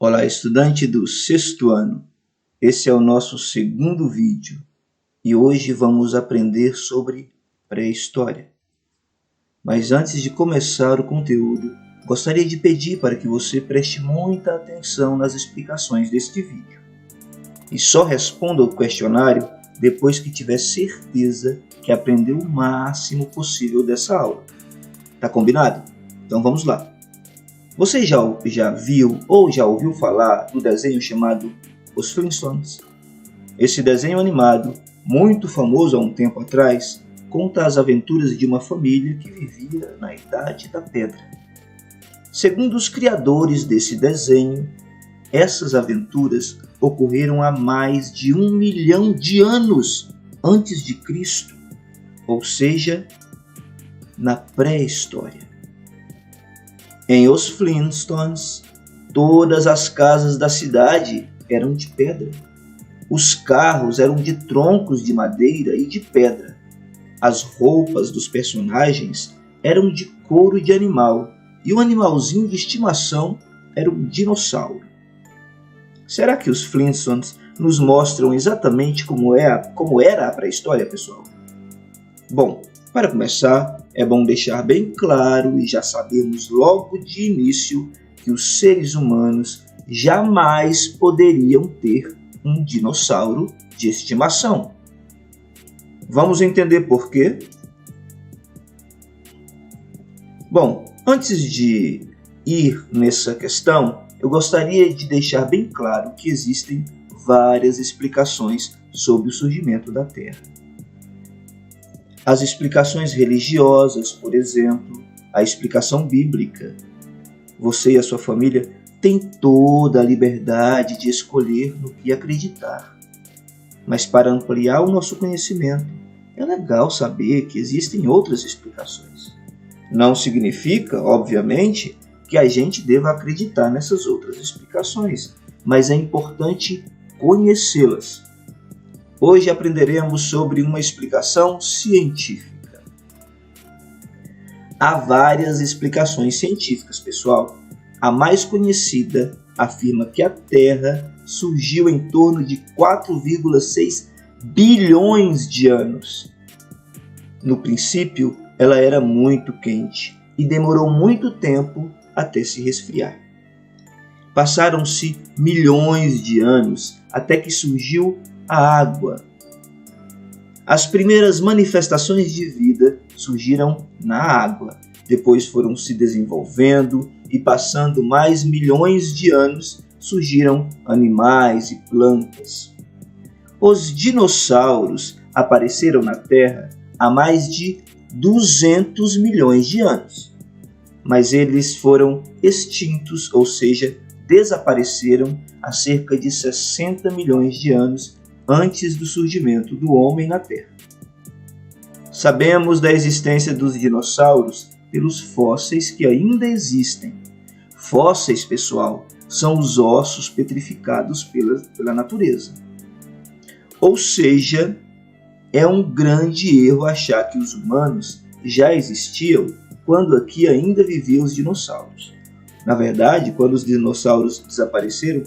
Olá, estudante do sexto ano. Esse é o nosso segundo vídeo e hoje vamos aprender sobre pré-história. Mas antes de começar o conteúdo, gostaria de pedir para que você preste muita atenção nas explicações deste vídeo. E só responda o questionário depois que tiver certeza que aprendeu o máximo possível dessa aula. Tá combinado? Então vamos lá. Você já viu ou já ouviu falar do desenho chamado Os Flintstones? Esse desenho animado, muito famoso há um tempo atrás, conta as aventuras de uma família que vivia na Idade da Pedra. Segundo os criadores desse desenho, essas aventuras ocorreram há mais de 1 milhão de anos antes de Cristo, ou seja, na pré-história. Em Os Flintstones, todas as casas da cidade eram de pedra. Os carros eram de troncos de madeira e de pedra. As roupas dos personagens eram de couro de animal e o animalzinho de estimação era um dinossauro. Será que os Flintstones nos mostram exatamente como era a pré-história, pessoal? Bom, para começar, é bom deixar bem claro e já sabemos logo de início que os seres humanos jamais poderiam ter um dinossauro de estimação. Vamos entender por quê? Bom, antes de ir nessa questão, eu gostaria de deixar bem claro que existem várias explicações sobre o surgimento da Terra. As explicações religiosas, por exemplo, a explicação bíblica. Você e a sua família têm toda a liberdade de escolher no que acreditar. Mas para ampliar o nosso conhecimento, é legal saber que existem outras explicações. Não significa, obviamente, que a gente deva acreditar nessas outras explicações, mas é importante conhecê-las. Hoje aprenderemos sobre uma explicação científica. Há várias explicações científicas, pessoal. A mais conhecida afirma que a Terra surgiu em torno de 4,6 bilhões de anos. No princípio, ela era muito quente e demorou muito tempo até se resfriar. Passaram-se milhões de anos até que surgiu a água. As primeiras manifestações de vida surgiram na água, depois foram se desenvolvendo e passando mais milhões de anos surgiram animais e plantas. Os dinossauros apareceram na Terra há mais de 200 milhões de anos, mas eles foram extintos, ou seja, desapareceram há cerca de 60 milhões de anos antes do surgimento do homem na Terra. Sabemos da existência dos dinossauros pelos fósseis que ainda existem. Fósseis, pessoal, são os ossos petrificados pela natureza. Ou seja, é um grande erro achar que os humanos já existiam quando aqui ainda viviam os dinossauros. Na verdade, quando os dinossauros desapareceram,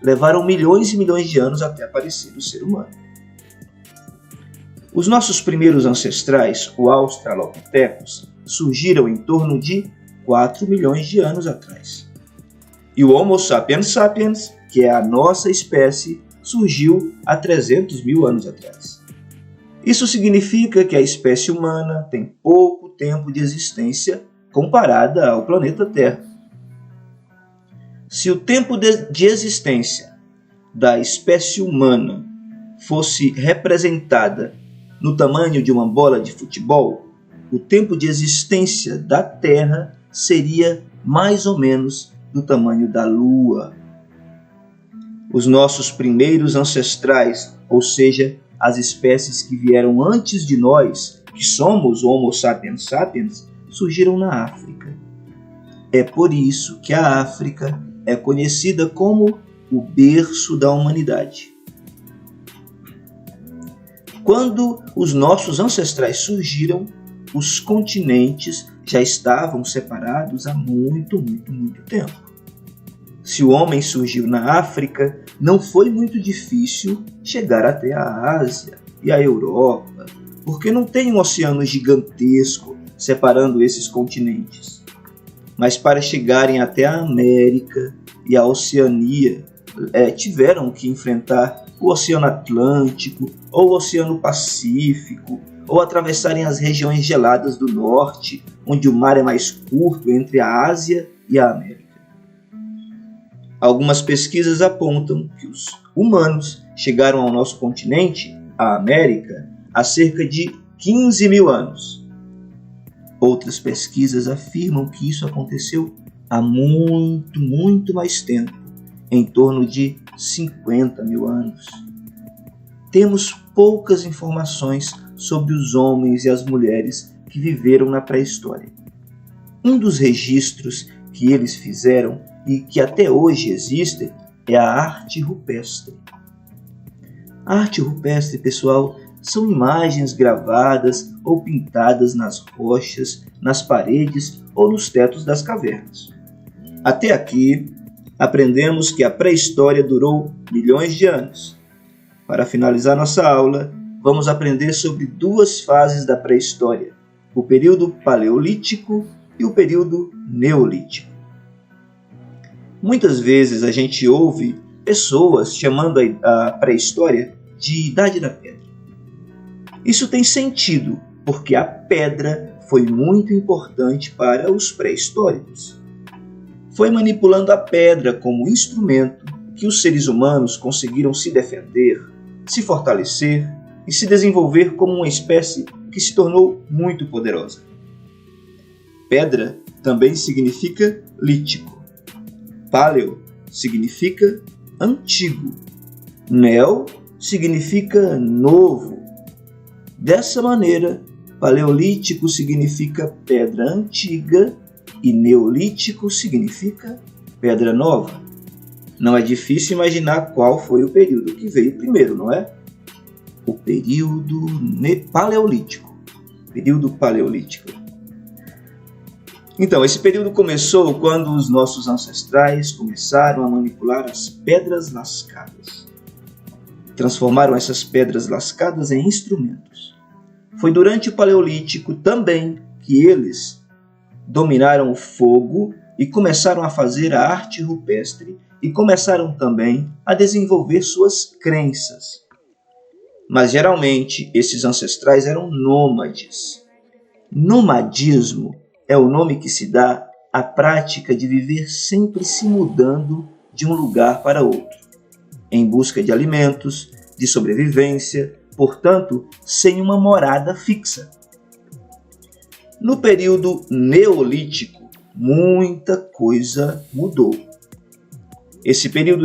levaram milhões e milhões de anos até aparecer o ser humano. Os nossos primeiros ancestrais, os Australopithecus, surgiram em torno de 4 milhões de anos atrás. E o Homo sapiens sapiens, que é a nossa espécie, surgiu há 300 mil anos atrás. Isso significa que a espécie humana tem pouco tempo de existência comparada ao planeta Terra. Se o tempo de existência da espécie humana fosse representada no tamanho de uma bola de futebol, o tempo de existência da Terra seria mais ou menos do tamanho da Lua. Os nossos primeiros ancestrais, ou seja, as espécies que vieram antes de nós, que somos Homo sapiens sapiens, surgiram na África. É por isso que a África é conhecida como o berço da humanidade. Quando os nossos ancestrais surgiram, os continentes já estavam separados há muito tempo. Se o homem surgiu na África, não foi muito difícil chegar até a Ásia e a Europa, porque não tem um oceano gigantesco separando esses continentes. Mas para chegarem até a América e a Oceania, tiveram que enfrentar o Oceano Atlântico ou o Oceano Pacífico, ou atravessarem as regiões geladas do norte, onde o mar é mais curto entre a Ásia e a América. Algumas pesquisas apontam que os humanos chegaram ao nosso continente, a América, há cerca de 15 mil anos. Outras pesquisas afirmam que isso aconteceu há muito, muito mais tempo, em torno de 50 mil anos. Temos poucas informações sobre os homens e as mulheres que viveram na pré-história. Um dos registros que eles fizeram e que até hoje existem é a arte rupestre. A arte rupestre, pessoal, são imagens gravadas ou pintadas nas rochas, nas paredes ou nos tetos das cavernas. Até aqui, aprendemos que a pré-história durou milhões de anos. Para finalizar nossa aula, vamos aprender sobre duas fases da pré-história, o período paleolítico e o período neolítico. Muitas vezes a gente ouve pessoas chamando a pré-história de Idade da Pedra. Isso tem sentido, porque a pedra foi muito importante para os pré-históricos. Foi manipulando a pedra como instrumento que os seres humanos conseguiram se defender, se fortalecer e se desenvolver como uma espécie que se tornou muito poderosa. Pedra também significa lítico. Paleo significa antigo. Neo significa novo. Dessa maneira, paleolítico significa pedra antiga e neolítico significa pedra nova. Não é difícil imaginar qual foi o período que veio primeiro, não é? O período paleolítico. Período paleolítico. Então, esse período começou quando os nossos ancestrais começaram a manipular as pedras lascadas. Transformaram essas pedras lascadas em instrumentos. Foi durante o Paleolítico também que eles dominaram o fogo e começaram a fazer a arte rupestre e começaram também a desenvolver suas crenças. Mas geralmente esses ancestrais eram nômades. Nomadismo é o nome que se dá à prática de viver sempre se mudando de um lugar para outro, em busca de alimentos, de sobrevivência, portanto, sem uma morada fixa. No período neolítico, muita coisa mudou. Esse período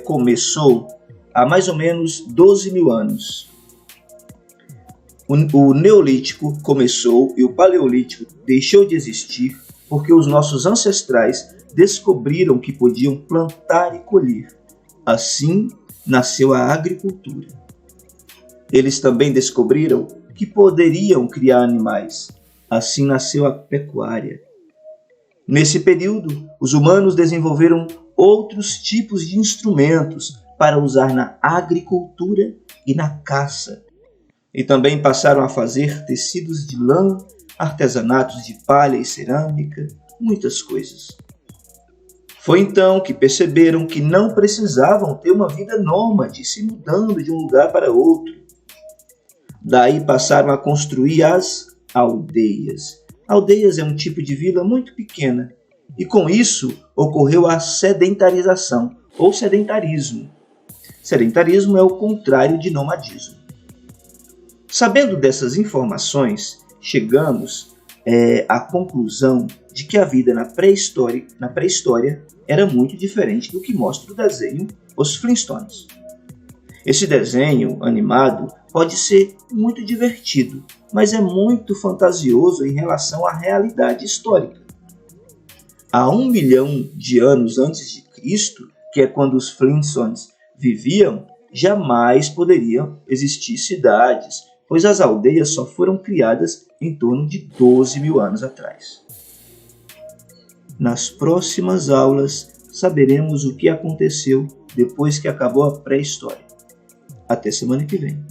começou há mais ou menos 12 mil anos. O neolítico começou e o paleolítico deixou de existir porque os nossos ancestrais descobriram que podiam plantar e colher. Assim nasceu a agricultura. Eles também descobriram que poderiam criar animais. Assim nasceu a pecuária. Nesse período, os humanos desenvolveram outros tipos de instrumentos para usar na agricultura e na caça. E também passaram a fazer tecidos de lã, artesanatos de palha e cerâmica, muitas coisas. Foi então que perceberam que não precisavam ter uma vida nômade, se mudando de um lugar para outro. Daí passaram a construir as aldeias. Aldeias é um tipo de vila muito pequena, e com isso ocorreu a sedentarização, ou sedentarismo. Sedentarismo é o contrário de nomadismo. Sabendo dessas informações, chegamos à conclusão de que a vida na pré-história era muito diferente do que mostra o desenho Os Flintstones. Esse desenho animado pode ser muito divertido, mas é muito fantasioso em relação à realidade histórica. Há 1 milhão de anos antes de Cristo, que é quando os Flintstones viviam, jamais poderiam existir cidades, pois as aldeias só foram criadas em torno de 12 mil anos atrás. Nas próximas aulas, saberemos o que aconteceu depois que acabou a pré-história. Até semana que vem.